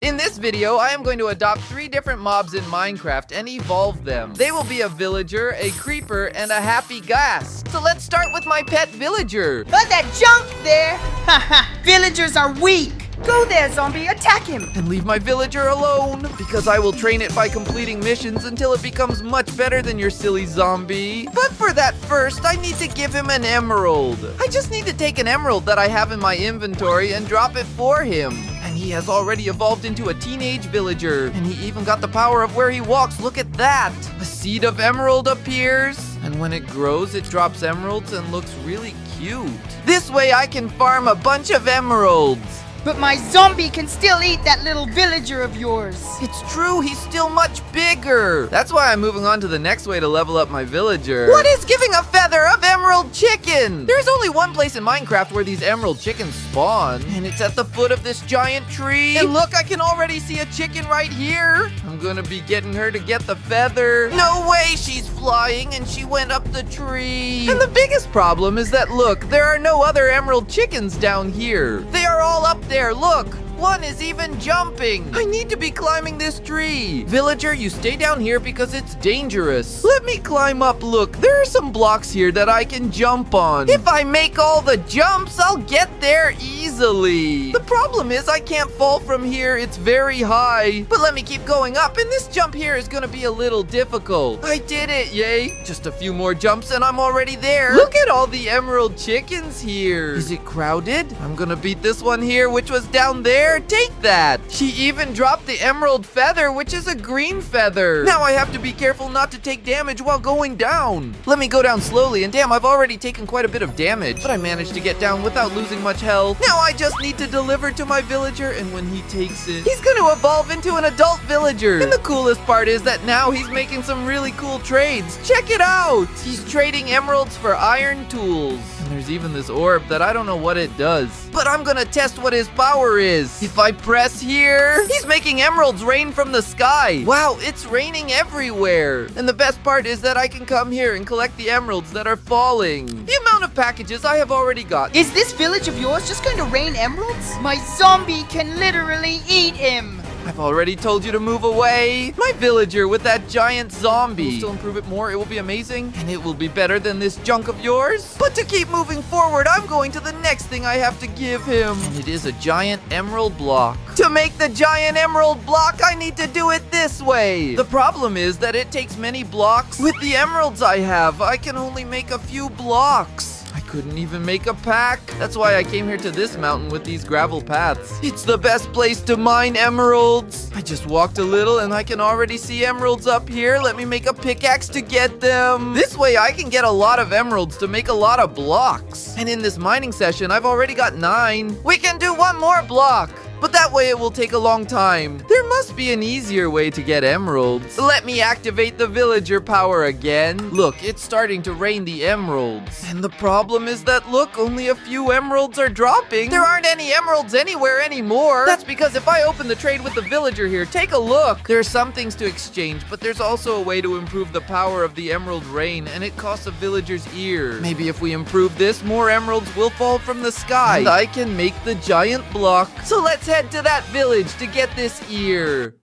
In this video, I am going to adopt 3 different mobs in Minecraft and evolve them. They will be a villager, a creeper, and a happy ghast. So let's start with my pet villager. But that junk there! Haha, villagers are weak! Go there, zombie, attack him! And leave my villager alone, because I will train it by completing missions until it becomes much better than your silly zombie. But for that first, I need to give him an emerald. I just need to take an emerald that I have in my inventory and drop it for him. And he has already evolved into a teenage villager. And he even got the power of where he walks. Look at that. A seed of emerald appears. And when it grows, it drops emeralds and looks really cute. This way I can farm a bunch of emeralds. But my zombie can still eat that little villager of yours. It's true, he's still much bigger. That's why I'm moving on to the next way to level up my villager. What is giving a feather of emerald chicken? There's only one place in Minecraft where these emerald chickens spawn, and it's at the foot of this giant tree. And look, I can already see a chicken right here. I'm gonna be getting her to get the feather. No way, she's flying and she went up the tree. And the biggest problem is that, look, there are no other emerald chickens down here. They are all up there, look. One is even jumping. I need to be climbing this tree. Villager, you stay down here because it's dangerous. Let me climb up. Look, there are some blocks here that I can jump on. If I make all the jumps, I'll get there easily. The problem is I can't fall from here. It's very high. But let me keep going up, and this jump here is gonna be a little difficult. I did it, yay. Just a few more jumps and I'm already there. Look at all the emerald chickens here. Is it crowded? I'm gonna beat this one here, which was down there. Take that. She even dropped the emerald feather, which is a green feather. Now I have to be careful not to take damage while going down. Let me go down slowly, and damn, I've already taken quite a bit of damage, but I managed to get down without losing much health. Now I just need to deliver to my villager, and when he takes it, he's going to evolve into an adult villager. And the coolest part is that now he's making some really cool trades. Check it out. He's trading emeralds for iron tools. And there's even this orb that I don't know what it does, but I'm gonna test what his power is. If I press here, he's making emeralds rain from the sky. Wow, it's raining everywhere. And the best part is that I can come here and collect the emeralds that are falling. The amount of packages I have already got. Is this village of yours just going to rain emeralds? My zombie can literally eat him. I've already told you to move away. My villager with that giant zombie. We'll still improve it more. It will be amazing. And it will be better than this junk of yours. But to keep moving forward, I'm going to the next thing I have to give him. And it is a giant emerald block. To make the giant emerald block, I need to do it this way. The problem is that it takes many blocks. With the emeralds I have, I can only make a few blocks. I couldn't even make a pack. That's why I came here to this mountain with these gravel paths. It's the best place to mine emeralds. I just walked a little and I can already see emeralds up here. Let me make a pickaxe to get them. This way I can get a lot of emeralds to make a lot of blocks. And in this mining session, I've already got 9. We can do one more block. But that way it will take a long time. There must be an easier way to get emeralds. Let me activate the villager power again. Look, it's starting to rain the emeralds. And the problem is that, look, only a few emeralds are dropping. There aren't any emeralds anywhere anymore. That's because if I open the trade with the villager here, take a look. There are some things to exchange, but there's also a way to improve the power of the emerald rain, and it costs a villager's ear. Maybe if we improve this, more emeralds will fall from the sky, and I can make the giant block. So let's head to that village to get this ear.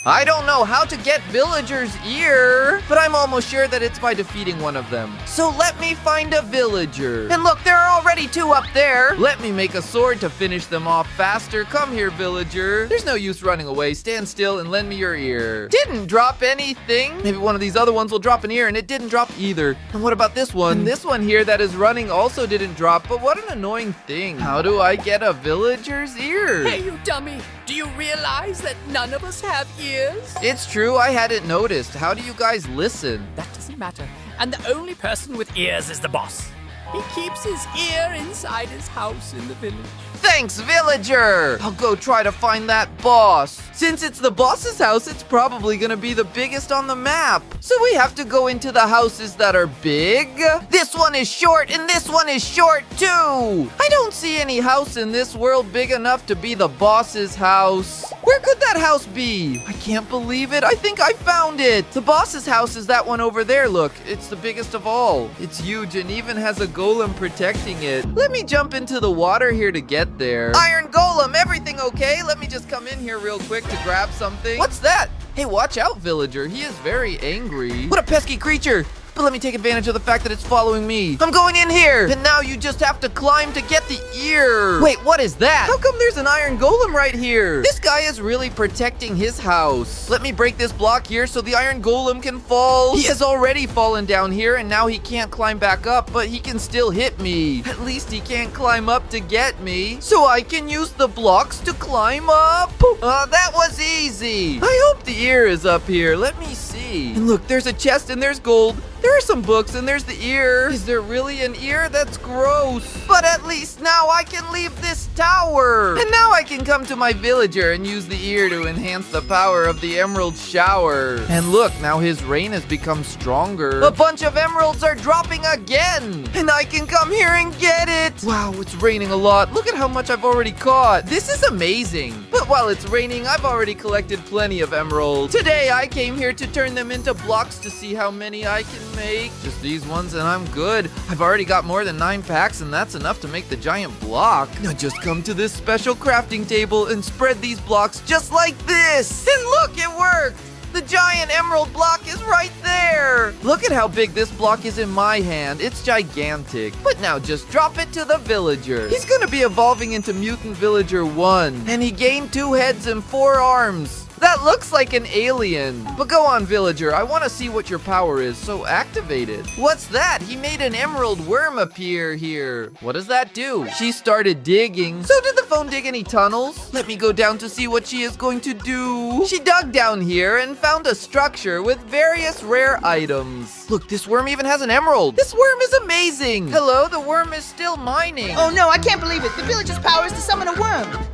I don't know how to get villager's ear, but I'm almost sure that it's by defeating one of them. So let me find a villager. And look, there are already 2 up there. Let me make a sword to finish them off faster. Come here, villager. There's no use running away. Stand still and lend me your ear. Didn't drop anything. Maybe one of these other ones will drop an ear, and it didn't drop either. And what about this one? And this one here that is running also didn't drop, but what an annoying thing. How do I get a villager's ear? Hey, you dummy! Do you realize that none of us have ears? It's true, I hadn't noticed. How do you guys listen? That doesn't matter. And the only person with ears is the boss. He keeps his ear inside his house in the village. Thanks, villager! I'll go try to find that boss. Since it's the boss's house, it's probably gonna be the biggest on the map. So we have to go into the houses that are big. This one is short, and this one is short too. I don't see any house in this world big enough to be the boss's house. Where could that house be? I can't believe it. I think I found it. The boss's house is that one over there, look. It's the biggest of all. It's huge and even has a golem protecting it. Let me jump into the water here to get there. Iron golem, everything okay? Let me just come in here real quick to grab something. What's that? Hey, watch out, villager. He is very angry. What a pesky creature. But let me take advantage of the fact that it's following me. I'm going in here. And now you just have to climb to get the ear. Wait, what is that? How come there's an iron golem right here? This guy is really protecting his house. Let me break this block here so the iron golem can fall. He has already fallen down here and now he can't climb back up, but he can still hit me. At least he can't climb up to get me. So I can use the blocks to climb up. That was easy. I hope the ear is up here. Let me see. And look, there's a chest and there's gold. There are some books and there's the ear. Is there really an ear? That's gross. But at least now I can leave this tower. And now I can come to my villager and use the ear to enhance the power of the emerald shower. And look, now his rain has become stronger. A bunch of emeralds are dropping again. And I can come here and get it. Wow, it's raining a lot. Look at how much I've already caught. This is amazing. But while it's raining, I've already collected plenty of emeralds. Today I came here to turn them into blocks to see how many I can make. Just these ones and I'm good. I've already got more than 9 packs and that's enough to make the giant block. Now just come to this special crafting table and spread these blocks just like this. And look, it worked. The giant emerald block is right there. Look at how big this block is in my hand. It's gigantic. But now just drop it to the villager. He's gonna be evolving into Mutant Villager 1. And he gained 2 heads and 4 arms. That looks like an alien. But go on, villager. I want to see what your power is, so activate it. What's that? He made an emerald worm appear here. What does that do? She started digging. So did the phone dig any tunnels? Let me go down to see what she is going to do. She dug down here and found a structure with various rare items. Look, this worm even has an emerald. This worm is amazing. Hello, the worm is still mining. Oh no, I can't believe it. The villager's power is to summon a worm.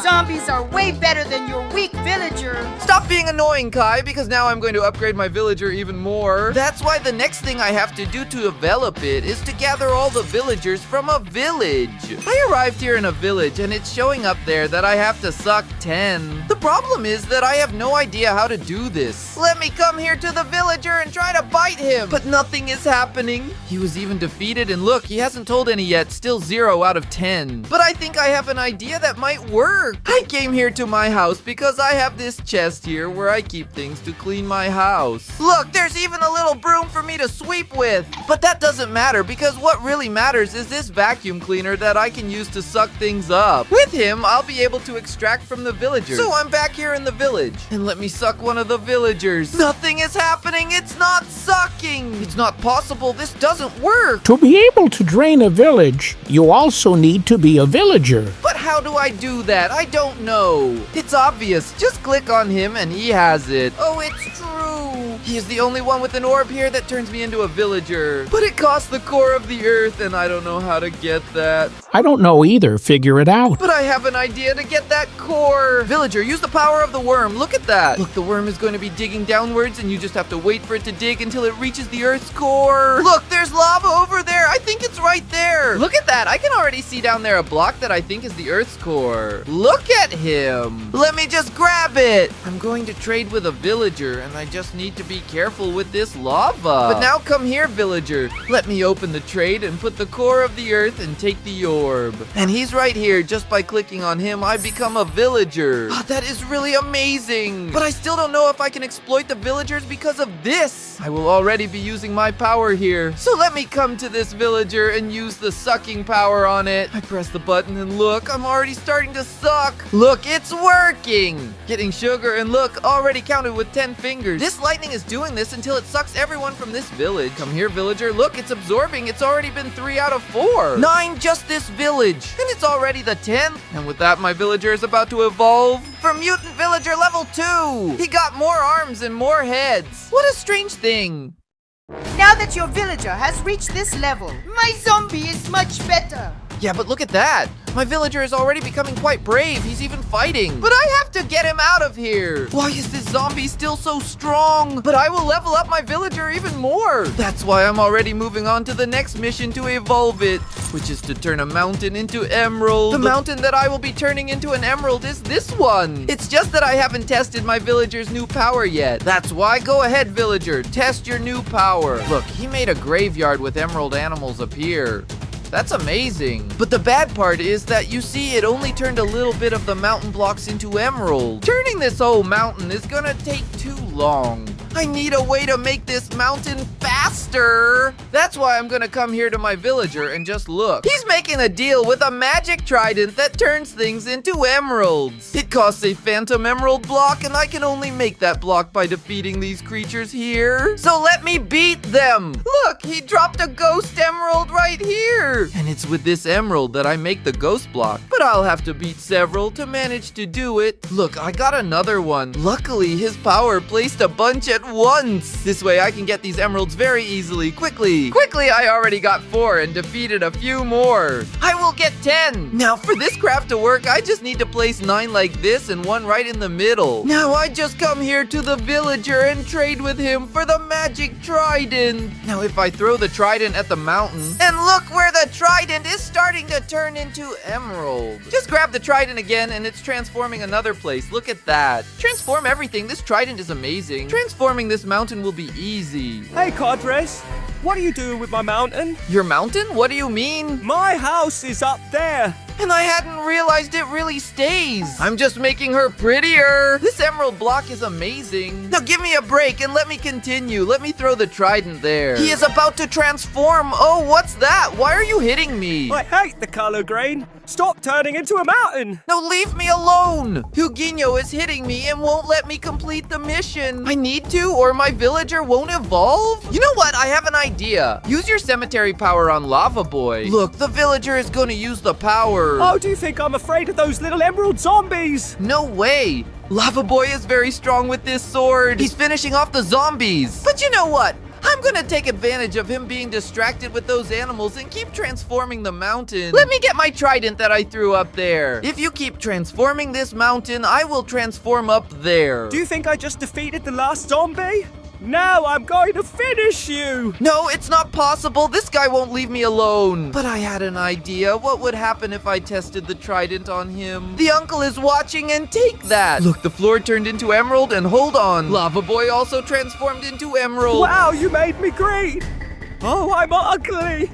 Zombies are way better than your weak villager. Stop being annoying, Kai, because now I'm going to upgrade my villager even more. That's why the next thing I have to do to develop it is to gather all the villagers from a village. I arrived here in a village and it's showing up there that I have to suck 10. The problem is that I have no idea how to do this. Let me come here to the villager and try to bite him. But nothing is happening. He was even defeated and look, he hasn't told any yet. Still 0 out of 10. But I think I have an idea that might work. I came here to my house because I have this chest here where I keep things to clean my house. Look, there's even a little broom for me to sweep with. But that doesn't matter because what really matters is this vacuum cleaner that I can use to suck things up. With him, I'll be able to extract from the villagers. So I'm back here in the village. And let me suck one of the villagers. Nothing is happening. It's not sucking. It's not possible. This doesn't work. To be able to drain a village, you also need to be a villager. But how do I do that? I don't know. It's obvious. Just click on him and he has it. Oh, it's true. He is the only one with an orb here that turns me into a villager. But it costs the core of the earth and I don't know how to get that. I don't know either. Figure it out. But I have an idea to get that core. Villager, use the power of the worm. Look at that. Look, the worm is going to be digging downwards and you just have to wait for it to dig until it reaches the earth's core. Look, there's lava over there. I think it's right there. Look at that. I can already see down there a block that I think is the earth's core. Look at him. Let me just grab it. I'm going to trade with a villager and I just need to be careful with this lava. But now come here, villager. Let me open the trade and put the core of the earth and take the orb. And he's right here. Just by clicking on him, I become a villager. Oh, that is really amazing. But I still don't know if I can exploit the villagers because of this. I will already be using my power here. So let me come to this villager and use the sucking power on it. I press the button and look, I'm already starting to suck. Look, it's working. Getting sugar and look, already counted with 10 fingers. This lightning is doing this until it sucks everyone from this village. Come here, villager. Look, it's absorbing. It's already been 3 out of 4. 9 just this village. And it's already the 10th. And with that, my villager is about to evolve for Mutant Villager level 2. He got more arms and more heads. What a strange thing. Now that your villager has reached this level, my zombie is much better. Yeah, but look at that. My villager is already becoming quite brave. He's even fighting. But I have to get him out of here. Why is this zombie still so strong? But I will level up my villager even more. That's why I'm already moving on to the next mission to evolve it, which is to turn a mountain into emerald. The mountain that I will be turning into an emerald is this one. It's just that I haven't tested my villager's new power yet. That's why go ahead, villager. Test your new power. Look, he made a graveyard with emerald animals appear. That's amazing. But the bad part is that you see it only turned a little bit of the mountain blocks into emerald. Turning this whole mountain is gonna take too long. I need a way to make this mountain faster. That's why I'm gonna come here to my villager and just look. He's making a deal with a magic trident that turns things into emeralds. It costs a phantom emerald block, and I can only make that block by defeating these creatures here. So let me beat them. Look, he dropped a ghost emerald right here. And it's with this emerald that I make the ghost block. But I'll have to beat several to manage to do it. Look, I got another one. Luckily, his power placed a bunch at once. This way I can get these emeralds very easily. Quickly, I already got 4 and defeated a few more. I will get 10. Now for this craft to work, I just need to place 9 like this and 1 right in the middle. Now I just come here to the villager and trade with him for the magic trident. Now if I throw the trident at the mountain, and look where the trident is starting to turn into emerald. Just grab the trident again and it's transforming another place. Look at that. Transform everything. This trident is amazing. Transforming this mountain will be easy. Hey, Codres, what are you doing with my mountain? Your mountain? What do you mean? My house is up there. And I hadn't realized it really stays. I'm just making her prettier. This emerald block is amazing. Now give me a break and let me continue. Let me throw the trident there. He is about to transform. Oh, what's that? Why are you hitting me? I hate the color green. Stop turning into a mountain. No, leave me alone. Huguinho is hitting me and won't let me complete the mission. I need to, or my villager won't evolve. You know what? I have an idea. Use your cemetery power on Lava Boy. Look, the villager is going to use the power. Oh, do you think I'm afraid of those little emerald zombies? No way. Lava Boy is very strong with this sword. He's finishing off the zombies. But you know what? I'm gonna take advantage of him being distracted with those animals and keep transforming the mountain. Let me get my trident that I threw up there. If you keep transforming this mountain, I will transform up there. Do you think I just defeated the last zombie? Now I'm going to finish you! No, it's not possible. This guy won't leave me alone. But I had an idea. What would happen if I tested the trident on him? The uncle is watching, and take that. Look, the floor turned into emerald, and hold on. Lava Boy also transformed into emerald. Wow, you made me green! Oh, I'm ugly!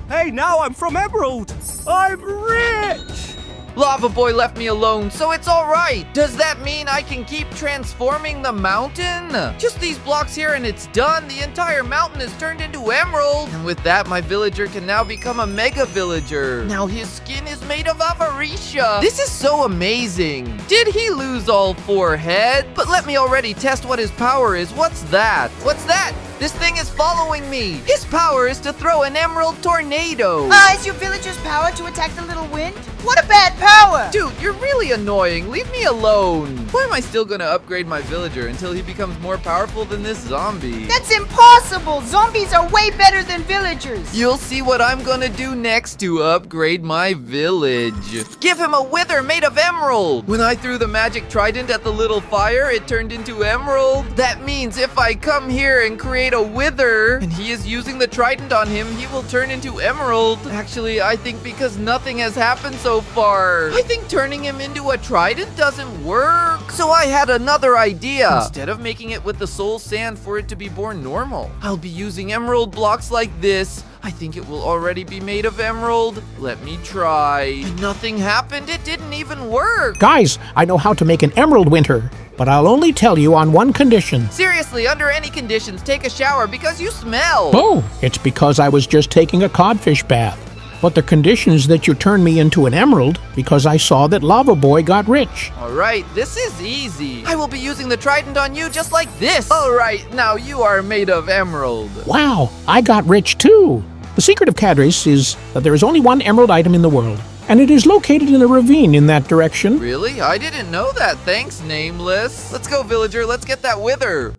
Hey, now I'm from emerald! I'm rich! Lava Boy left me alone, so it's all right. Does that mean I can keep transforming the mountain? Just these blocks here and it's done. The entire mountain is turned into emerald. And with that, my villager can now become a mega villager. Now his skin is made of avarisha. This is so amazing. Did he lose all 4 heads? But let me already test what his power is. What's that? What's that? This thing is following me. His power is to throw an emerald tornado. Is your villager's power to attack the little wind? What a bad power! Dude, you're really annoying. Leave me alone. Why am I still gonna upgrade my villager until he becomes more powerful than this zombie? That's impossible! Zombies are way better than villagers! You'll see what I'm gonna do next to upgrade my village. Give him a wither made of emerald. When I threw the magic trident at the little fire, it turned into emerald. That means if I come here and create a wither, and he is using the trident on him, he will turn into emerald. Actually, I think because nothing has happened so far, I think turning him into a trident doesn't work. So I had another idea. Instead of making it with the soul sand for it to be born normal, I'll be using emerald blocks like this. I think it will already be made of emerald. Let me try. And nothing happened. It didn't even work. Guys, I know how to make an emerald winter, but I'll only tell you on one condition. Seriously, under any conditions, take a shower because you smell. Oh, it's because I was just taking a codfish bath. But the condition is that you turn me into an emerald because I saw that Lava Boy got rich. All right, this is easy. I will be using the trident on you just like this. All right, now you are made of emerald. Wow, I got rich too. The secret of Cadres is that there is only one emerald item in the world, and it is located in a ravine in that direction. Really? I didn't know that. Thanks, Nameless. Let's go, villager. Let's get that wither.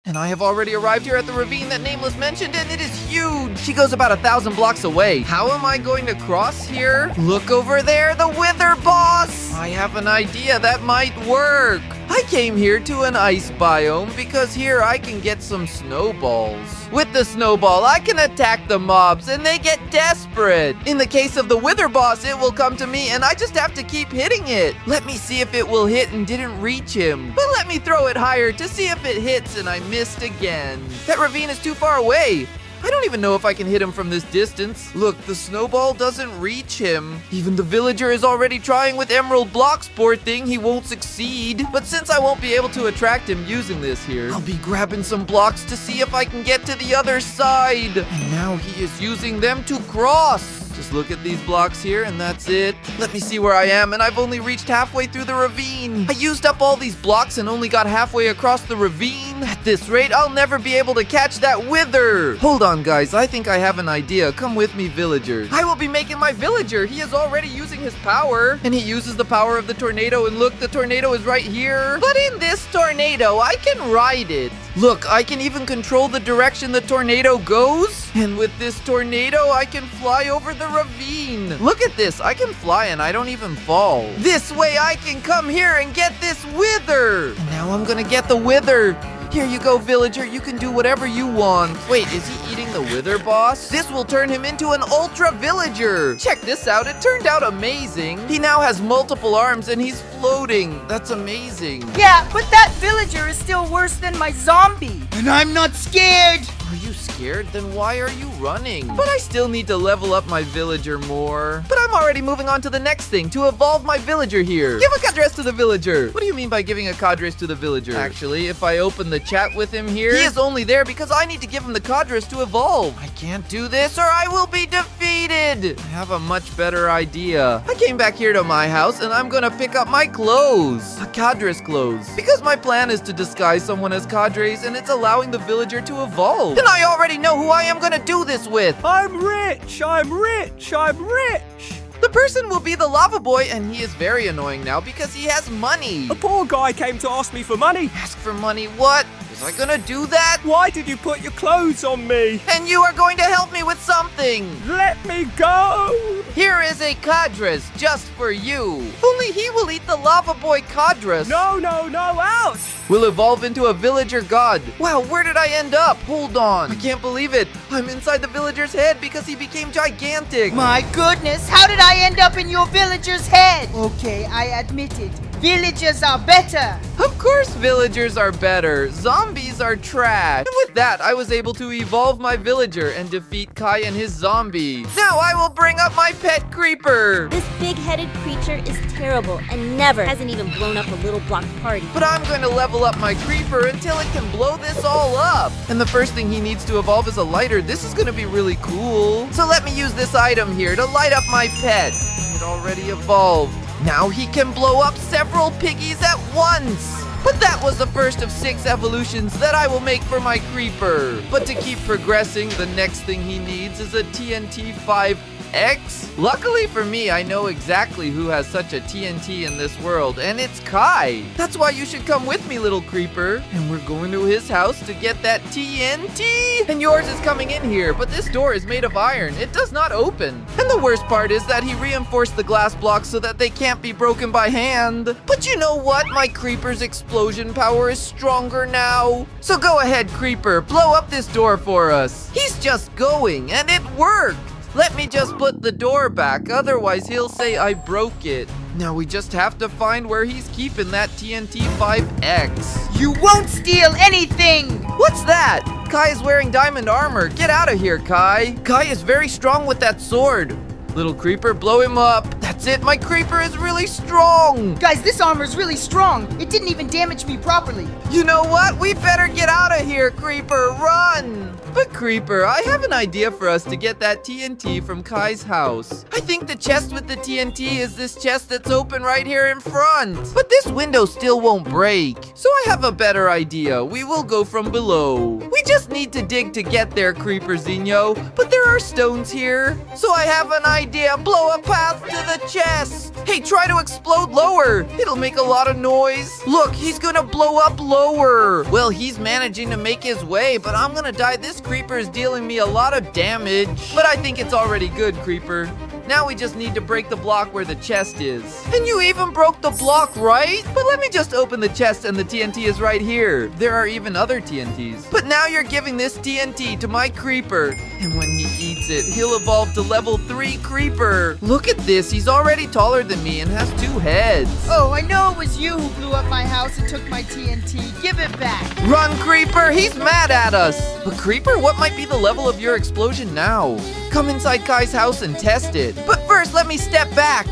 And I have already arrived here at the ravine that Nameless mentioned, and it is huge. She goes about 1,000 blocks away. How am I going to cross here? Look over there, the Wither Boss. I have an idea that might work. I came here to an ice biome because here I can get some snowballs. With the snowball, I can attack the mobs and they get desperate. In the case of the Wither Boss, it will come to me and I just have to keep hitting it. Let me see if it will hit and didn't reach him. But let me throw it higher to see if it hits and I missed again. That ravine is too far away. I don't even know if I can hit him from this distance. Look, the snowball doesn't reach him. Even the villager is already trying with emerald blocks, poor thing, he won't succeed. But since I won't be able to attract him using this here, I'll be grabbing some blocks to see if I can get to the other side. And now he is using them to cross. Just look at these blocks here and that's it. Let me see where I am and I've only reached halfway through the ravine. I used up all these blocks and only got halfway across the ravine. At this rate, I'll never be able to catch that wither. Hold on guys, I think I have an idea. Come with me, villagers. I will be making my villager. He is already using his power and he uses the power of the tornado, and look, the tornado is right here. But in this tornado, I can ride it. Look, I can even control the direction the tornado goes. And with this tornado, I can fly over the ravine. Look at this, I can fly and I don't even fall. This way I can come here and get this wither. And now I'm gonna get the wither. Here you go, villager. You can do whatever you want. Wait, is he eating the Wither Boss? This will turn him into an ultra villager. Check this out. It turned out amazing. He now has multiple arms and he's floating. That's amazing. Yeah, but that villager is still worse than my zombie. And I'm not scared. Are you scared? Then why are you running? But I still need to level up my villager more. But I'm already moving on to the next thing, to evolve my villager here. Give a cadres to the villager. What do you mean by giving a cadres to the villager? Actually, if I open the chat with him here, he is only there because I need to give him the cadres to evolve. I can't do this or I will be defeated. I have a much better idea. I came back here to my house and I'm gonna pick up my clothes. A cadres clothes. Because my plan is to disguise someone as cadres and it's allowing the villager to evolve. And I already know who I am gonna do this with. I'm rich, I'm rich, I'm rich. The person will be the lava boy, and he is very annoying now because he has money. A poor guy came to ask me for money. Ask for money? What? Was I gonna do that? Why did you put your clothes on me? And you are going to help me with something. Let me go. Here is a cadres just for you. Only he will eat the lava boy cadres. No, no, no, ouch. Will evolve into a villager god. Wow, where did I end up? Hold on. I can't believe it. I'm inside the villager's head because he became gigantic. My goodness, how did I end up in your villager's head? Okay, I admit it. Villagers are better. Of course villagers are better. Zombies are trash. And with that, I was able to evolve my villager and defeat Kai and his zombie. Now I will bring up my pet creeper. This big-headed creature is terrible and never hasn't even blown up a little block party. But I'm going to level up my creeper until it can blow this all up. And the first thing he needs to evolve is a lighter. This is going to be really cool. So let me use this item here to light up my pet. It already evolved. Now he can blow up several piggies at once. But that was the first of 6 evolutions that I will make for my creeper. But to keep progressing, the next thing he needs is a TNT 5X. Luckily for me, I know exactly who has such a TNT in this world, and it's Kai. That's why you should come with me, little creeper. And we're going to his house to get that TNT. And yours is coming in here, but this door is made of iron. It does not open. And the worst part is that he reinforced the glass blocks so that they can't be broken by hand. But you know what? My creeper's explosion power is stronger now. So go ahead, creeper, blow up this door for us. He's just going, and it worked. Let me just put the door back, otherwise he'll say I broke it. Now we just have to find where he's keeping that TNT 5X. You won't steal anything! What's that? Kai is wearing diamond armor. Get out of here, Kai. Kai is very strong with that sword. Little creeper, blow him up. That's it, my creeper is really strong. Guys, this armor's really strong. It didn't even damage me properly. You know what? We better get out of here, creeper. Run! But creeper, I have an idea for us to get that TNT from Kai's house. I think the chest with the TNT is this chest that's open right here in front. But this window still won't break. So I have a better idea. We will go from below. We just need to dig to get there, Creeper Zinho. But there are stones here. So I have an idea. Blow a path to the chest. Hey, try to explode lower. It'll make a lot of noise. Look, he's gonna blow up lower. Well, he's managing to make his way, but I'm gonna die. This creeper is dealing me a lot of damage. But I think it's already good, creeper. Now we just need to break the block where the chest is. And you even broke the block, right? But let me just open the chest and the TNT is right here. There are even other TNTs. But now you're giving this TNT to my creeper. And when he eats it, he'll evolve to level 3 creeper. Look at this, he's already taller than me and has 2 heads. Oh, I know it was you who blew up my house and took my TNT. Give it back. Run, creeper, he's mad at us. But creeper, what might be the level of your explosion now? Come inside Kai's house and test it. But first, let me step back.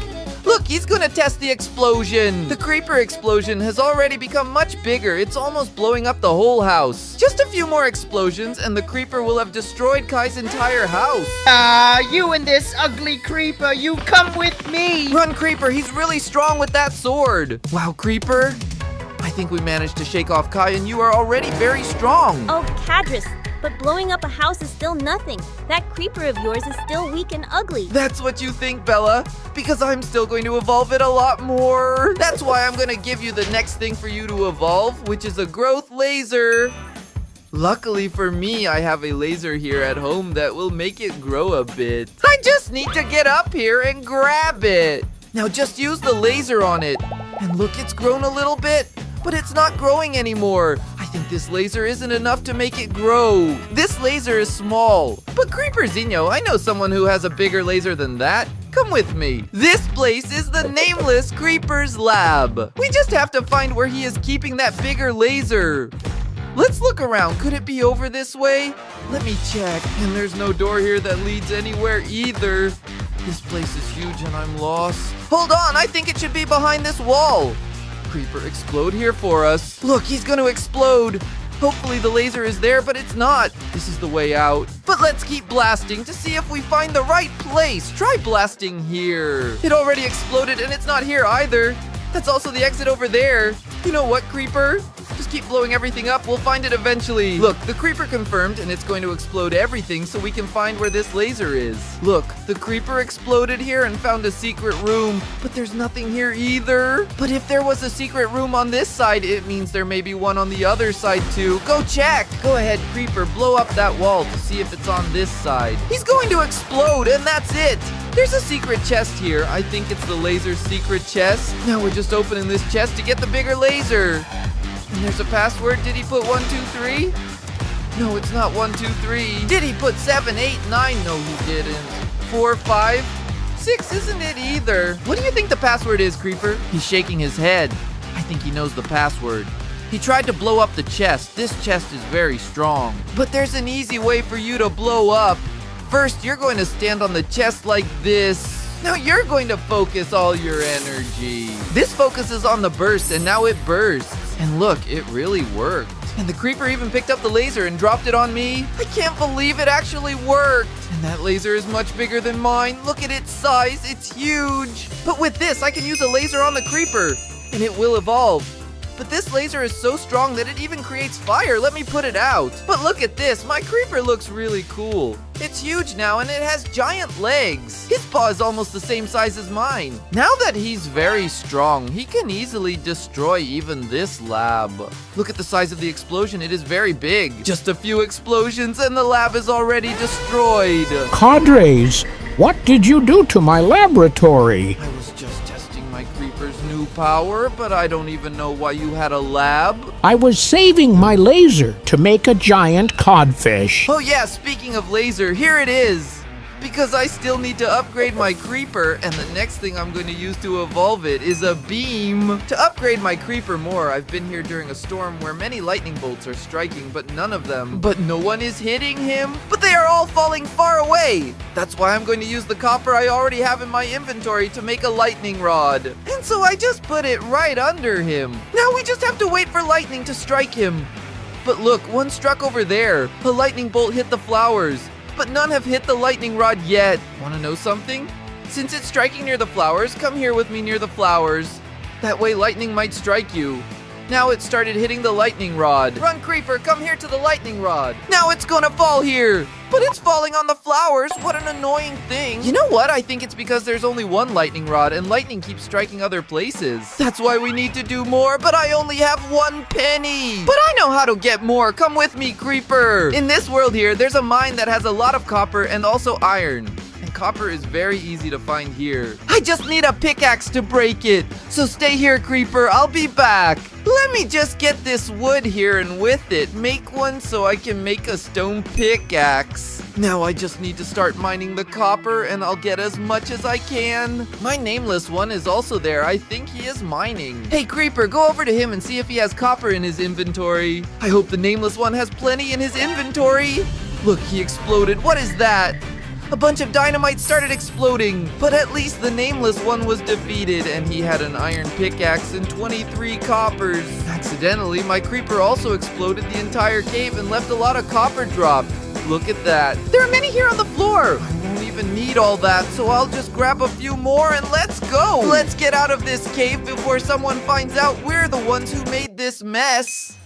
Look, he's gonna test the explosion. The creeper explosion has already become much bigger. It's almost blowing up the whole house. Just a few more explosions and the creeper will have destroyed Kai's entire house. You and this ugly creeper, you come with me. Run, creeper, he's really strong with that sword. Wow, creeper, I think we managed to shake off Kai and you are already very strong. Oh, Cadris, but blowing up a house is still nothing. That creeper of yours is still weak and ugly. That's what you think, Bella? Because I'm still going to evolve it a lot more. That's why I'm going to give you the next thing for you to evolve, which is a growth laser. Luckily for me, I have a laser here at home that will make it grow a bit. I just need to get up here and grab it. Now just use the laser on it. And look, it's grown a little bit, but it's not growing anymore. I think this laser isn't enough to make it grow. This laser is small. But Creeper Zinho, I know someone who has a bigger laser than that. Come with me. This place is the Nameless Creeper's lab. We just have to find where he is keeping that bigger laser. Let's look around. Could it be over this way? Let me check. And there's no door here that leads anywhere either. This place is huge and I'm lost. Hold on, I think it should be behind this wall. Creeper, explode here for us. Look, he's gonna explode. Hopefully the laser is there, but it's not. This is the way out. But let's keep blasting to see if we find the right place. Try blasting here. It already exploded and it's not here either. That's also the exit over there. You know what, Creeper? Just keep blowing everything up. We'll find it eventually. Look, the creeper confirmed and it's going to explode everything so we can find where this laser is. Look, the creeper exploded here and found a secret room, but there's nothing here either. But if there was a secret room on this side, it means there may be one on the other side too. Go check. Go ahead, creeper, blow up that wall to see if it's on this side. He's going to explode and that's it. There's a secret chest here. I think it's the laser's secret chest. Now we're just opening this chest to get the bigger laser. And there's a password. Did he put 1, 2, 3? No, it's not 1, 2, 3. Did he put 7, 8, 9? No, he didn't. 4, 5, 6 isn't it either. What do you think the password is, Creeper? He's shaking his head. I think he knows the password. He tried to blow up the chest. This chest is very strong. But there's an easy way for you to blow up. First, you're going to stand on the chest like this. Now you're going to focus all your energy. This focuses on the burst and now it bursts. And look, it really worked. And the creeper even picked up the laser and dropped it on me. I can't believe it actually worked. And that laser is much bigger than mine. Look at its size, it's huge. But with this, I can use a laser on the creeper and it will evolve. But this laser is so strong that it even creates fire. Let me put it out. But look at this, my creeper looks really cool. It's huge now and it has giant legs. His paw is almost the same size as mine. Now that he's very strong, he can easily destroy even this lab. Look at the size of the explosion, it is very big. Just a few explosions and the lab is already destroyed. Cadres, what did you do to my laboratory? I was just testing my creeper's new power, but I don't even know why you had a lab. I was saving my laser to make a giant codfish. Oh yeah, speaking of laser, here it is. Because I still need to upgrade my creeper, and the next thing I'm going to use to evolve it is a beam. To upgrade my creeper more, I've been here during a storm where many lightning bolts are striking, but no one is hitting him. But they are all falling far away. That's why I'm going to use the copper I already have in my inventory to make a lightning rod. And so I just put it right under him. Now we just have to wait for lightning to strike him. But look, one struck over there. A lightning bolt hit the flowers. But none have hit the lightning rod yet. Want to know something? Since it's striking near the flowers, come here with me near the flowers. That way lightning might strike you. Now it started hitting the lightning rod. Run, Creeper, come here to the lightning rod. Now it's gonna fall here. But it's falling on the flowers. What an annoying thing. You know what? I think it's because there's only one lightning rod and lightning keeps striking other places. That's why we need to do more, but I only have 1 penny. But I know how to get more. Come with me, Creeper. In this world here, there's a mine that has a lot of copper and also iron. And copper is very easy to find here. I just need a pickaxe to break it. So stay here, Creeper. I'll be back. Let me just get this wood here and with it, make one so I can make a stone pickaxe. Now I just need to start mining the copper and I'll get as much as I can. My nameless one is also there. I think he is mining. Hey, Creeper, go over to him and see if he has copper in his inventory. I hope the nameless one has plenty in his inventory. Look, he exploded. What is that? A bunch of dynamite started exploding, but at least the nameless one was defeated and he had an iron pickaxe and 23 coppers. Accidentally, my creeper also exploded the entire cave and left a lot of copper dropped. Look at that. There are many here on the floor. I won't even need all that, so I'll just grab a few more and let's go. Let's get out of this cave before someone finds out we're the ones who made this mess.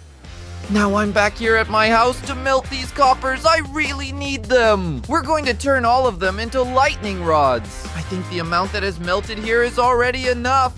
Now I'm back here at my house to melt these coppers. I really need them. We're going to turn all of them into lightning rods. I think the amount that has melted here is already enough.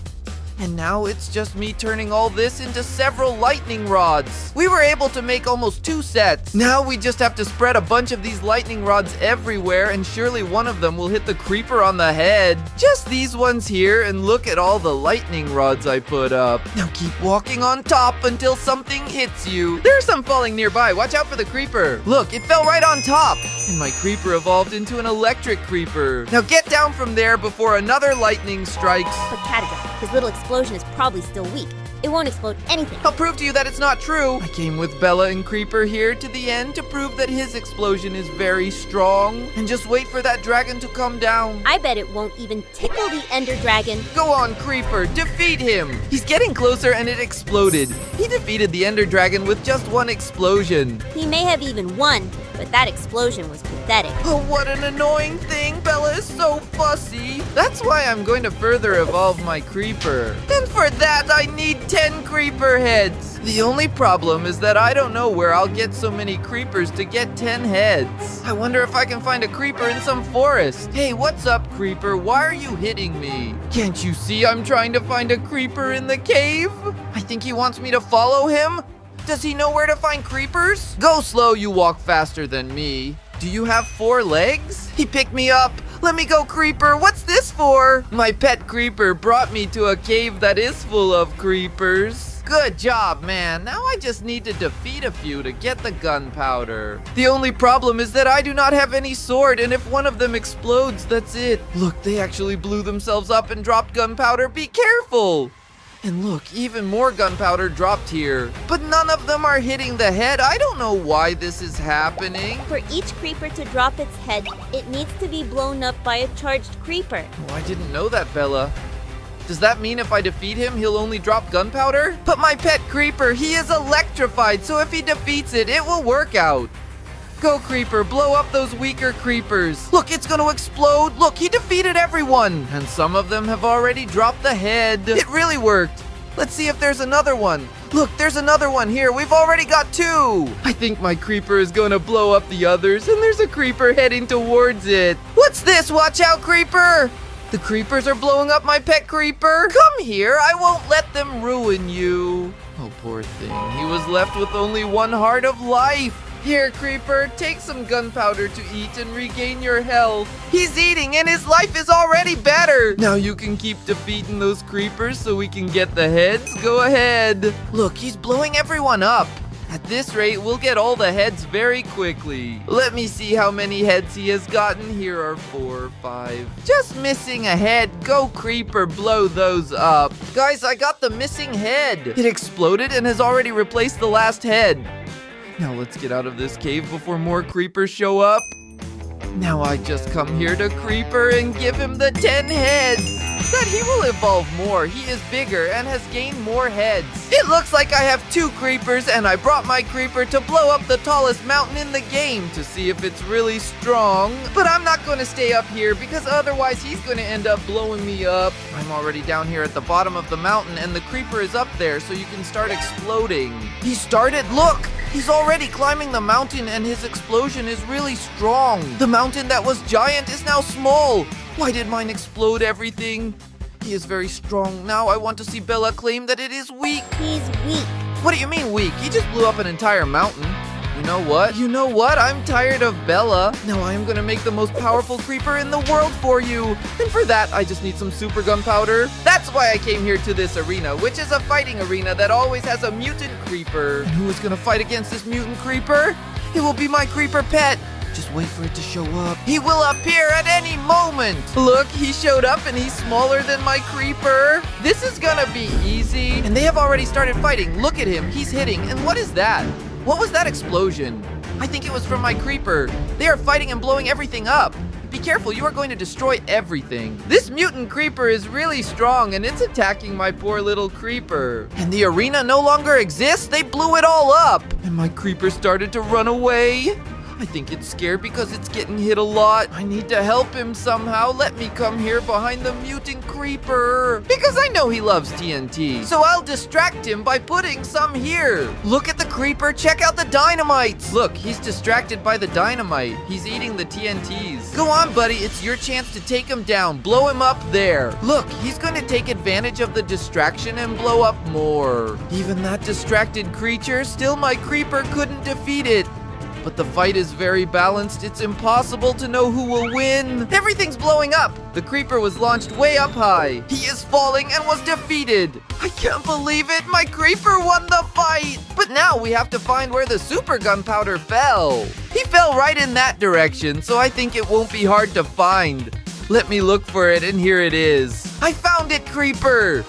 And now it's just me turning all this into several lightning rods. We were able to make almost 2 sets. Now we just have to spread a bunch of these lightning rods everywhere and surely one of them will hit the creeper on the head. Just these ones here and look at all the lightning rods I put up. Now keep walking on top until something hits you. There's some falling nearby. Watch out for the creeper. Look, it fell right on top. And my creeper evolved into an electric creeper. Now get down from there before another lightning strikes. But Cataga, his little explosion is probably still weak. It won't explode anything. I'll prove to you that it's not true. I came with Bella and Creeper here to the end to prove that his explosion is very strong. And just wait for that dragon to come down. I bet it won't even tickle the Ender Dragon. Go on, Creeper. Defeat him. He's getting closer and it exploded. He defeated the Ender Dragon with just 1 explosion. He may have even won, but that explosion was pathetic. Oh, what an annoying thing. Bella is so fussy. That's why I'm going to further evolve my Creeper. And for that, I need 10 creeper heads. The only problem is that I don't know where I'll get so many creepers to get 10 heads. I wonder if I can find a creeper in some forest. Hey, what's up, creeper? Why are you hitting me? Can't you see I'm trying to find a creeper in the cave? I think he wants me to follow him. Does he know where to find creepers? Go slow, you walk faster than me. Do you have 4 legs? He picked me up. Let me go, Creeper. What's this for? My pet Creeper brought me to a cave that is full of creepers. Good job, man. Now I just need to defeat a few to get the gunpowder. The only problem is that I do not have any sword, and if one of them explodes, that's it. Look, they actually blew themselves up and dropped gunpowder. Be careful. And look, even more gunpowder dropped here. But none of them are hitting the head. I don't know why this is happening. For each creeper to drop its head, it needs to be blown up by a charged creeper. Oh, I didn't know that, Bella. Does that mean if I defeat him, he'll only drop gunpowder? But my pet creeper, he is electrified, so if he defeats it, it will work out. Go, Creeper, blow up those weaker creepers. Look, it's gonna explode. Look, he defeated everyone. And some of them have already dropped the head. It really worked. Let's see if there's another one. Look, there's another one here. We've already got 2. I think my creeper is gonna blow up the others, and there's a creeper heading towards it. What's this? Watch out, Creeper. The creepers are blowing up my pet creeper. Come here. I won't let them ruin you. Oh, poor thing. He was left with only 1 heart of life. Here, Creeper, take some gunpowder to eat and regain your health. He's eating and his life is already better. Now you can keep defeating those creepers so we can get the heads. Go ahead. Look, he's blowing everyone up. At this rate, we'll get all the heads very quickly. Let me see how many heads he has gotten. Here are 4, 5. Just missing a head. Go, Creeper, blow those up. Guys, I got the missing head. It exploded and has already replaced the last head. Now let's get out of this cave before more creepers show up. Now I just come here to Creeper and give him the 10 heads. that he will evolve more. He is bigger and has gained more heads. It looks like I have 2 creepers, and I brought my creeper to blow up the tallest mountain in the game to see if it's really strong. But I'm not going to stay up here because otherwise he's going to end up blowing me up. I'm already down here at the bottom of the mountain, and the creeper is up there, so you can start exploding. He started, look! He's already climbing the mountain, and his explosion is really strong. The mountain that was giant is now small. Why did mine explode everything? He is very strong. Now I want to see Bella claim that it is weak. He's weak. What do you mean weak? He just blew up an entire mountain. You know what? You know what? I'm tired of Bella. Now I am going to make the most powerful creeper in the world for you. And for that, I just need some super gunpowder. That's why I came here to this arena, which is a fighting arena that always has a mutant creeper. And who is going to fight against this mutant creeper? It will be my creeper pet. Just wait for it to show up. He will appear at any moment. Look, he showed up and he's smaller than my creeper. This is gonna be easy. And they have already started fighting. Look at him, he's hitting. And what is that? What was that explosion? I think it was from my creeper. They are fighting and blowing everything up. Be careful, you are going to destroy everything. This mutant creeper is really strong and it's attacking my poor little creeper. And the arena no longer exists. They blew it all up. And my creeper started to run away. I think it's scared because it's getting hit a lot. I need to help him somehow. Let me come here behind the mutant creeper. Because I know he loves TNT. So I'll distract him by putting some here. Look at the creeper. Check out the dynamites. Look, he's distracted by the dynamite. He's eating the TNTs. Go on, buddy. It's your chance to take him down. Blow him up there. Look, he's going to take advantage of the distraction and blow up more. Even that distracted creature, still my creeper couldn't defeat it. But the fight is very balanced. It's impossible to know who will win. Everything's blowing up. The creeper was launched way up high. He is falling and was defeated. I can't believe it. My creeper won the fight. But now we have to find where the super gunpowder fell. He fell right in that direction, so I think it won't be hard to find. Let me look for it, and here it is. I found it, creeper.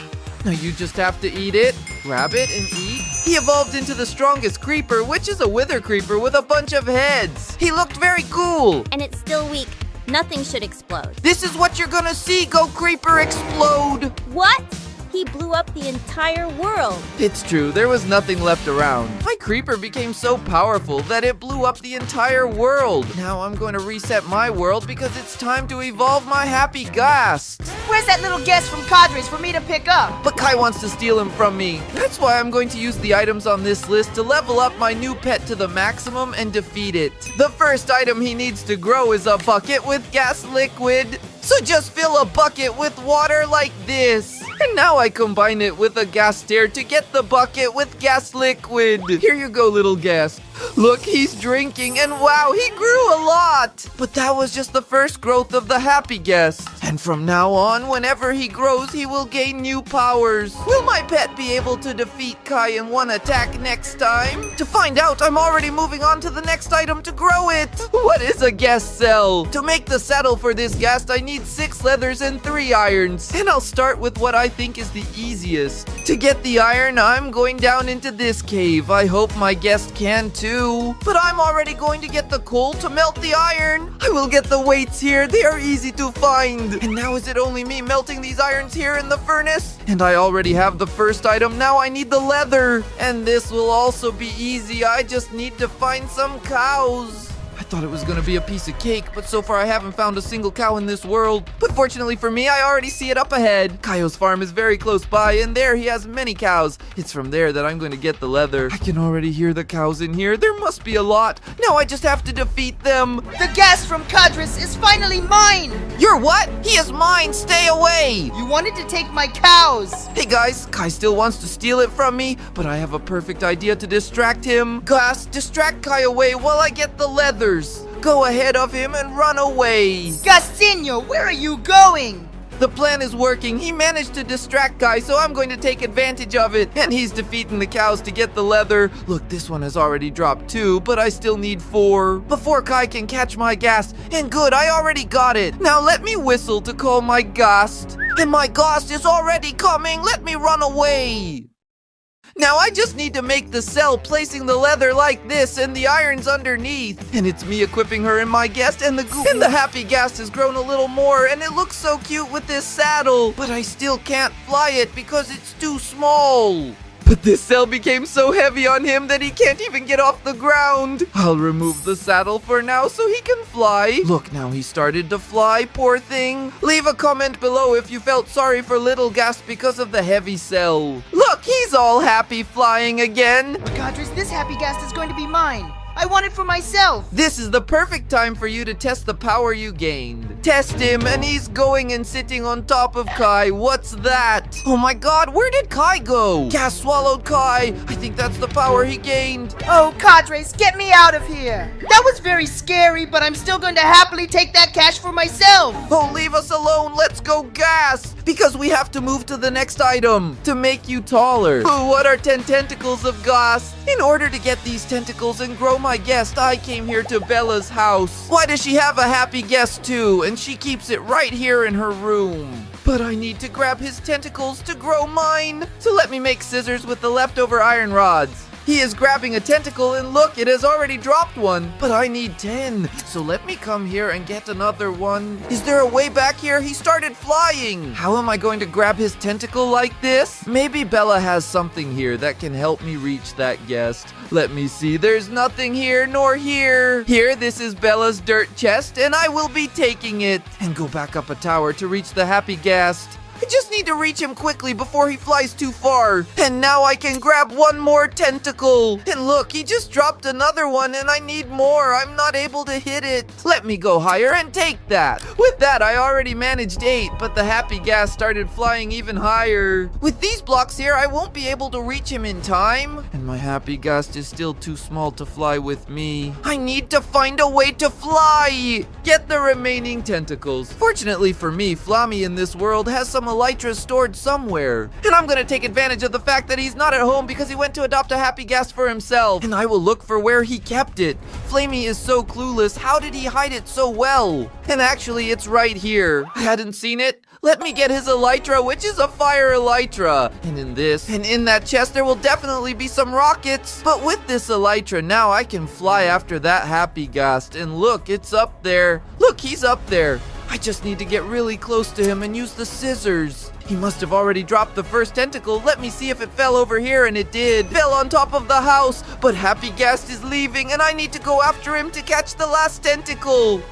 Now you just have to eat it, grab it, and eat. He evolved into the strongest creeper, which is a wither creeper with a bunch of heads. He looked very cool. And it's still weak. Nothing should explode. This is what you're gonna see. Go, creeper, explode. What? He blew up the entire world. It's true, there was nothing left around. My creeper became so powerful that it blew up the entire world. Now I'm going to reset my world because it's time to evolve my happy ghast. Where's that little guest from Cadres for me to pick up? But Kai wants to steal him from me. That's why I'm going to use the items on this list to level up my new pet to the maximum and defeat it. The first item he needs to grow is a bucket with gas liquid. So just fill a bucket with water like this. And now I combine it with a gas stair to get the bucket with gas liquid. Here you go, little gas. Look, he's drinking, and wow, he grew a lot. But that was just the first growth of the happy guest. And from now on, whenever he grows, he will gain new powers. Will my pet be able to defeat Kai in one attack next time? To find out, I'm already moving on to the next item to grow it. What is a ghast cell? To make the saddle for this ghast, I need 6 leathers and 3 irons. And I'll start with what I think is the easiest. To get the iron, I'm going down into this cave. I hope my guest can too. But I'm already going to get the coal to melt the iron. I will get the weights here. They are easy to find. And now is it only me melting these irons here in the furnace? And I already have the first item. Now I need the leather. And this will also be easy. I just need to find some cows. I thought it was gonna be a piece of cake, but so far I haven't found a single cow in this world. But fortunately for me, I already see it up ahead. Kaio's farm is very close by, and there he has many cows. It's from there that I'm going to get the leather. I can already hear the cows in here. There must be a lot. Now I just have to defeat them. The guest from Cadres is finally mine! You're what? He is mine. Stay away. You wanted to take my cows! Hey guys, Kai still wants to steal it from me, but I have a perfect idea to distract him. Ghast, distract Kai away while I get the leathers. Go ahead of him and run away. Gastinho, where are you going? The plan is working. He managed to distract Kai, so I'm going to take advantage of it. And he's defeating the cows to get the leather. Look, this one has already dropped 2, but I still need 4 before Kai can catch my ghast. And good, I already got it. Now let me whistle to call my ghast. And my ghast is already coming. Let me run away. Now I just need to make the cell, placing the leather like this and the irons underneath. And it's me equipping her in my ghast, and the happy ghast has grown a little more, and it looks so cute with this saddle. But I still can't fly it because it's too small. But this cell became so heavy on him that he can't even get off the ground. I'll remove the saddle for now so he can fly. Look, now he started to fly, poor thing. Leave a comment below if you felt sorry for little ghast because of the heavy cell. Look, he's all happy flying again. Cadres, this happy ghast is going to be mine. I want it for myself. This is the perfect time for you to test the power you gained. Test him, and he's going and sitting on top of Kai. What's that? Oh my god, where did Kai go? Ghast swallowed Kai. I think that's the power he gained. Oh, Cadres, get me out of here. That was very scary, but I'm still going to happily take that cash for myself. Oh, leave us alone. Let's go gas. Because we have to move to the next item to make you taller. Oh, what are 10 tentacles of ghast? In order to get these tentacles and grow my ghast, I came here to Bella's house. Why does she have a happy ghast too? And she keeps it right here in her room. But I need to grab his tentacles to grow mine. So let me make scissors with the leftover iron rods. He is grabbing a tentacle, and look, it has already dropped one. But I need 10, so let me come here and get another one. Is there a way back here? He started flying. How am I going to grab his tentacle like this? Maybe Bella has something here that can help me reach that ghast. Let me see. There's nothing here nor here. Here, this is Bella's dirt chest, and I will be taking it. And go back up a tower to reach the happy ghast. I just need to reach him quickly before he flies too far. And now I can grab one more tentacle. And look, he just dropped another one, and I need more. I'm not able to hit it. Let me go higher and take that. With that, I already managed 8, but the happy ghast started flying even higher. With these blocks here, I won't be able to reach him in time. And my happy ghast is still too small to fly with me. I need to find a way to fly. Get the remaining tentacles. Fortunately for me, Flammy in this world has some elytra stored somewhere. And I'm gonna take advantage of the fact that he's not at home because he went to adopt a happy ghast for himself. And I will look for where he kept it. Flammy is so clueless. How did he hide it so well? And actually, it's right here. I hadn't seen it. Let me get his elytra, which is a fire elytra. And in that chest, there will definitely be some rockets. But with this elytra, now I can fly after that happy ghast. And look, it's up there. Look, he's up there. I just need to get really close to him and use the scissors. He must have already dropped the first tentacle. Let me see if it fell over here, and it did. Fell on top of the house, but happy ghast is leaving, and I need to go after him to catch the last tentacle.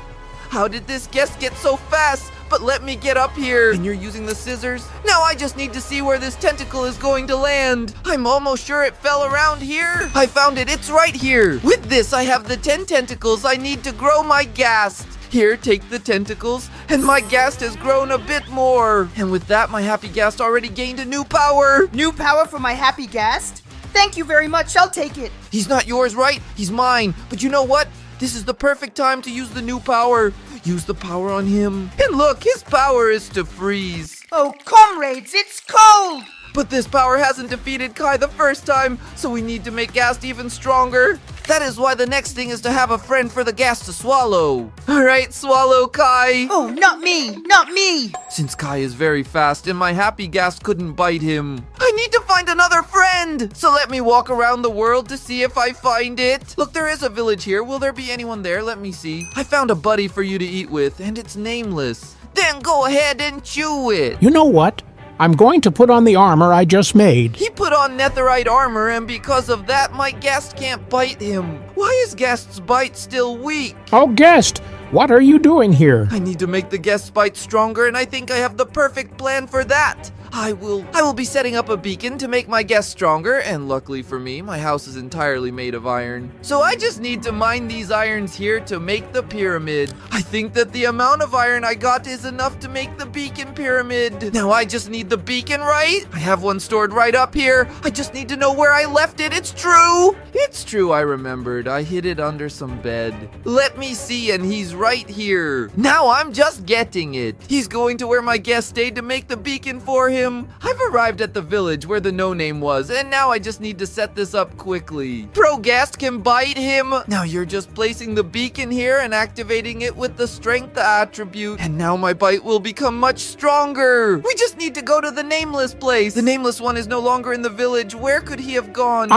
How did this ghast get so fast? But let me get up here. And you're using the scissors? Now I just need to see where this tentacle is going to land. I'm almost sure it fell around here. I found it. It's right here. With this, I have the 10 tentacles I need to grow my ghast. Here, take the tentacles, and my ghast has grown a bit more. And with that, my happy ghast already gained a new power. New power for my happy ghast? Thank you very much. I'll take it. He's not yours, right? He's mine. But you know what? This is the perfect time to use the new power. Use the power on him. And look, his power is to freeze. Oh, comrades, it's cold! But this power hasn't defeated Kai the first time, so we need to make ghast even stronger. That is why the next thing is to have a friend for the ghast to swallow. Alright, swallow Kai. Oh, not me! Not me! Since Kai is very fast and my happy ghast couldn't bite him, I need to find another friend. So let me walk around the world to see if I find it. Look, there is a village here. Will there be anyone there? Let me see. I found a buddy for you to eat with, and it's nameless. Then go ahead and chew it. You know what? I'm going to put on the armor I just made. He put on netherite armor, and because of that, my ghast can't bite him. Why is ghast's bite still weak? Oh, Ghast, what are you doing here? I need to make the ghast's bite stronger, and I think I have the perfect plan for that. I will be setting up a beacon to make my ghast stronger, and luckily for me, my house is entirely made of iron. So I just need to mine these irons here to make the pyramid. I think that the amount of iron I got is enough to make the beacon pyramid. Now I just need the beacon, right? I have one stored right up here. I just need to know where I left it. It's true. It's true, I remembered. I hid it under some bed. Let me see, and he's right here. Now I'm just getting it. He's going to where my ghast stayed to make the beacon for him. him. I've arrived at the village where the no-name was, and now I just need to set this up quickly. Pro Ghast can bite him. Now you're just placing the beacon here and activating it with the strength attribute. And now my bite will become much stronger. We just need to go to the nameless place. The nameless one is no longer in the village. Where could he have gone?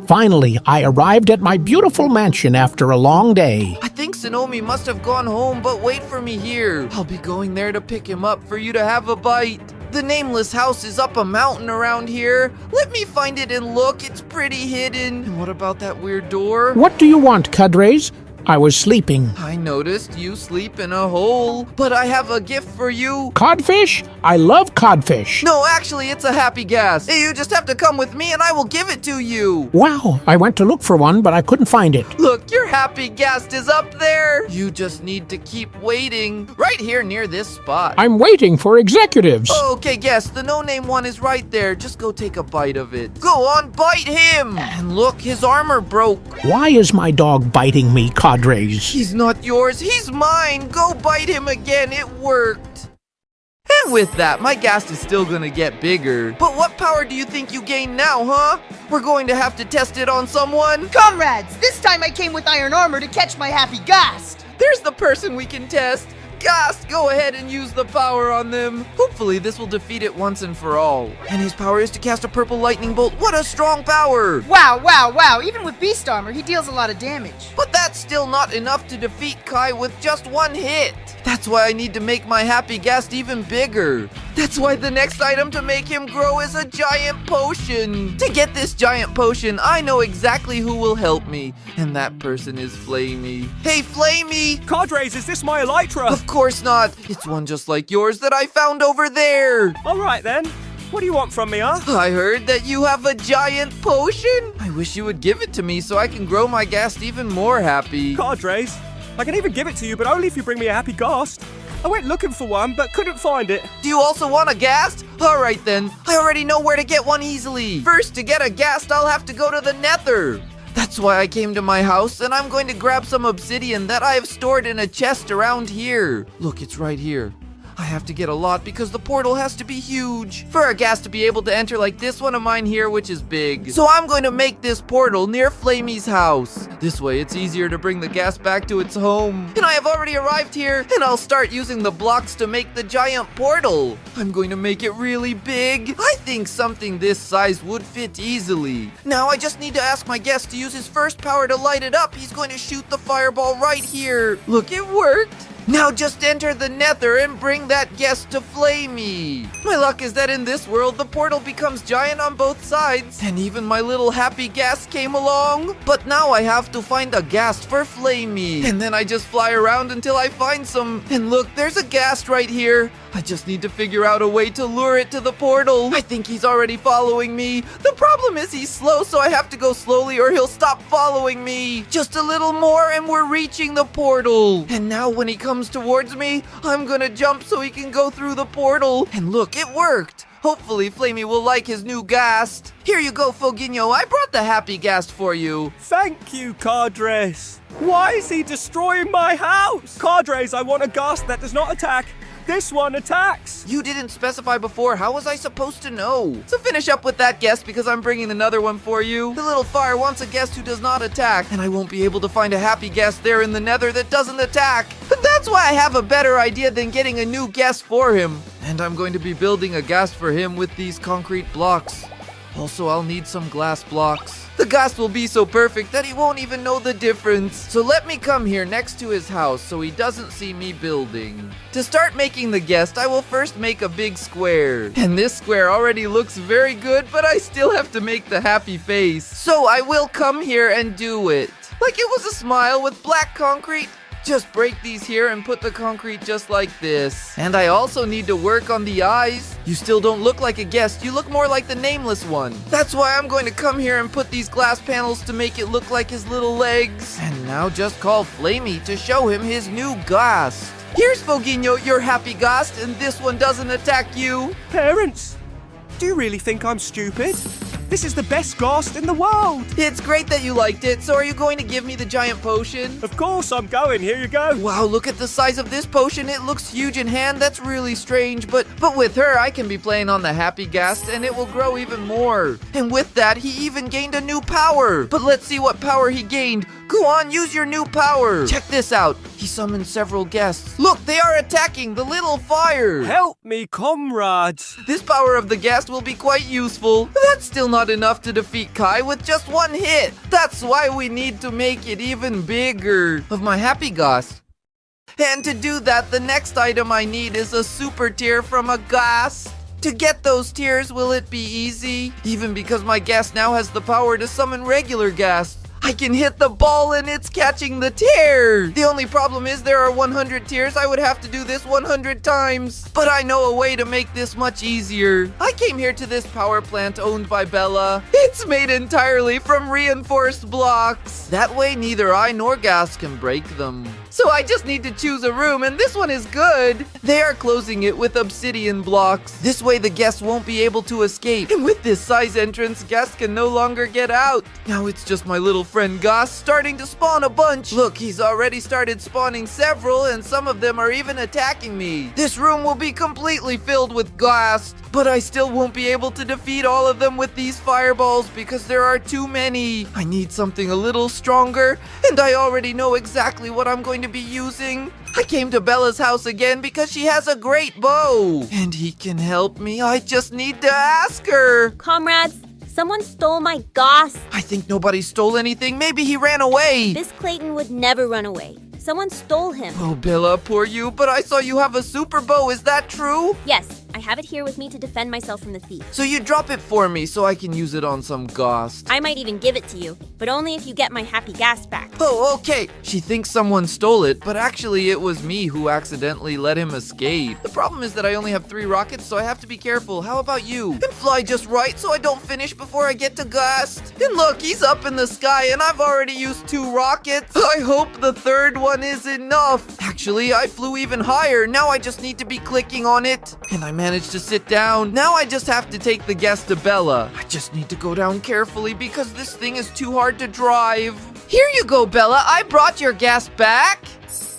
Finally, I arrived at my beautiful mansion after a long day. I think Sonomi must have gone home, but wait for me here. I'll be going there to pick him up for you to have a bite. The nameless house is up a mountain around here. Let me find it and look. It's pretty hidden. And what about that weird door? What do you want, Cadres? I was sleeping. I noticed you sleep in a hole, but I have a gift for you. Codfish? I love codfish. No, actually, it's a happy gas. You just have to come with me and I will give it to you. Wow, I went to look for one, but I couldn't find it. Look, your happy ghast is up there. You just need to keep waiting. Right here near this spot. I'm waiting for executives. Okay, guess. The no-name one is right there. Just go take a bite of it. Go on, bite him. And look, his armor broke. Why is my dog biting me, Cadres? He's not yours. He's mine. Go bite him again. It worked. And with that, my ghast is still gonna get bigger. But what power do you think you gain now, huh? We're going to have to test it on someone. Comrades, this time I came with iron armor to catch my happy ghast. There's the person we can test. Ghast, go ahead and use the power on them. Hopefully this will defeat it once and for all. And his power is to cast a purple lightning bolt. What a strong power! Wow. Even with beast armor, he deals a lot of damage. But that's still not enough to defeat Kai with just one hit. That's why I need to make my happy ghast even bigger. That's why the next item to make him grow is a giant potion. To get this giant potion, I know exactly who will help me. And that person is Flamey. Hey, Flamey! Cadres, is this my elytra? Of course not. It's one just like yours that I found over there. All right then. What do you want from me, huh? I heard that you have a giant potion. I wish you would give it to me so I can grow my ghast even more happy. Cadres, I can even give it to you, but only if you bring me a happy ghast. I went looking for one, but couldn't find it. Do you also want a ghast? All right then. I already know where to get one easily. First, to get a ghast, I'll have to go to the Nether. That's why I came to my house, and I'm going to grab some obsidian that I have stored in a chest around here. Look, it's right here. I have to get a lot because the portal has to be huge for a ghast to be able to enter like this one of mine here, which is big. So I'm going to make this portal near Flamey's house. This way it's easier to bring the ghast back to its home. And I have already arrived here, and I'll start using the blocks to make the giant portal. I'm going to make it really big. I think something this size would fit easily. Now I just need to ask my guest to use his first power to light it up. He's going to shoot the fireball right here. Look, it worked. Now just enter the Nether and bring that guest to Flamey. My luck is that in this world, the portal becomes giant on both sides. And even my little happy ghast came along. But now I have to find a ghast for Flamey. And then I just fly around until I find some. And look, there's a ghast right here. I just need to figure out a way to lure it to the portal. I think he's already following me. The problem is he's slow, so I have to go slowly or he'll stop following me. Just a little more and we're reaching the portal. And now when he comes towards me, I'm gonna jump so he can go through the portal. And look, it worked. Hopefully Flamey will like his new ghast. Here you go, Foginho. I brought the happy ghast for you. Thank you, Cadres. Why is he destroying my house? Cadres, I want a ghast that does not attack. This one attacks. You didn't specify before. How was I supposed to know? So finish up with that guest because I'm bringing another one for you. The little fire wants a guest who does not attack, and I won't be able to find a happy guest there in the Nether that doesn't attack. But that's why I have a better idea than getting a new guest for him. And I'm going to be building a ghast for him with these concrete blocks. Also, I'll need some glass blocks. The ghast will be so perfect that he won't even know the difference. So let me come here next to his house so he doesn't see me building. To start making the guest, I will first make a big square. And this square already looks very good, but I still have to make the happy face. So I will come here and do it. Like it was a smile with black concrete. Just break these here and put the concrete just like this. And I also need to work on the eyes. You still don't look like a guest, you look more like the nameless one. That's why I'm going to come here and put these glass panels to make it look like his little legs. And now just call Flamey to show him his new ghast. Here's Foginho, your happy ghast, and this one doesn't attack you. Parents, do you really think I'm stupid? This is the best ghast in the world. It's great that you liked it. So are you going to give me the giant potion? Of course I'm going. Here you go. Wow, look at the size of this potion. It looks huge in hand. That's really strange. But with her, I can be playing on the happy ghast and it will grow even more. And with that, he even gained a new power. But let's see what power he gained. Go on, use your new power. Check this out. He summoned several guests. Look, they are attacking the little fire. Help me, comrades. This power of the ghast will be quite useful. That's still not enough to defeat Kai with just one hit. That's why we need to make it even bigger. Of my happy ghast. And to do that, the next item I need is a super tear from a ghast. To get those tears, will it be easy? Even because my ghast now has the power to summon regular ghasts. I can hit the ball and it's catching the tear. The only problem is there are 100 tears. I would have to do this 100 times. But I know a way to make this much easier. I came here to this power plant owned by Bella. It's made entirely from reinforced blocks. That way neither I nor Gas can break them. So I just need to choose a room, and this one is good. They are closing it with obsidian blocks. This way the guests won't be able to escape. And with this size entrance, guests can no longer get out. Now it's just my little friend Gas starting to spawn a bunch. Look, he's already started spawning several, and some of them are even attacking me. This room will be completely filled with ghast. But I still won't be able to defeat all of them with these fireballs because there are too many. I need something a little stronger, and I already know exactly what I'm going to be using. I came to Bella's house again because she has a great bow. And he can help me. I just need to ask her. Comrades, someone stole my ghast. I think nobody stole anything. Maybe he ran away. This Clayton would never run away. Someone stole him. Oh, Bella, poor you. But I saw you have a super bow. Is that true? Yes, I have it here with me to defend myself from the thief. So you drop it for me so I can use it on some ghast. I might even give it to you, but only if you get my happy ghast back. Oh, okay. She thinks someone stole it, but actually it was me who accidentally let him escape. The problem is that I only have 3 rockets, so I have to be careful. How about you? And fly just right so I don't finish before I get to ghast. And look, he's up in the sky and I've already used 2 rockets. I hope the 3rd one is enough. Actually, I flew even higher. Now I just need to be clicking on it. And I managed to sit down. Now I just have to take the guest to Bella. I just need to go down carefully because this thing is too hard to drive. Here you go, Bella. I brought your gas back.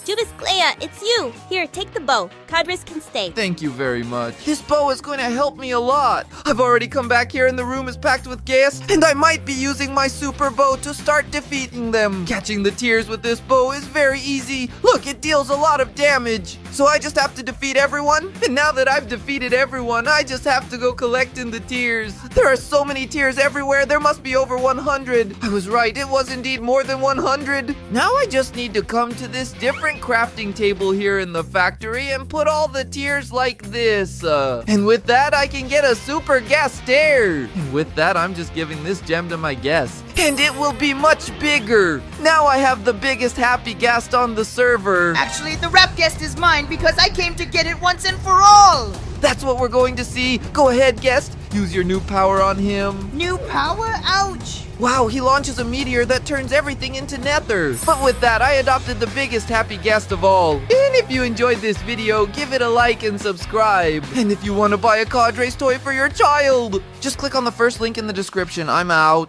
Juvis Clea, it's you. Here, take the bow. Cadris can stay. Thank you very much. This bow is going to help me a lot. I've already come back here and the room is packed with gas, and I might be using my super bow to start defeating them. Catching the tears with this bow is very easy. Look, it deals a lot of damage. So I just have to defeat everyone? And now that I've defeated everyone, I just have to go collecting the tears. There are so many tears everywhere, there must be over 100. I was right, it was indeed more than 100. Now I just need to come to this different crafting table here in the factory and put all the tears like this. And with that, I can get a super gas tear. And with that, I'm just giving this gem to my guest. And it will be much bigger. Now I have the biggest happy ghast on the server. Actually, the rap guest is mine because I came to get it once and for all. That's what we're going to see. Go ahead, guest. Use your new power on him. New power? Ouch. Wow, he launches a meteor that turns everything into nether. But with that, I adopted the biggest happy ghast of all. And if you enjoyed this video, give it a like and subscribe. And if you want to buy a Cadres toy for your child, just click on the first link in the description. I'm out.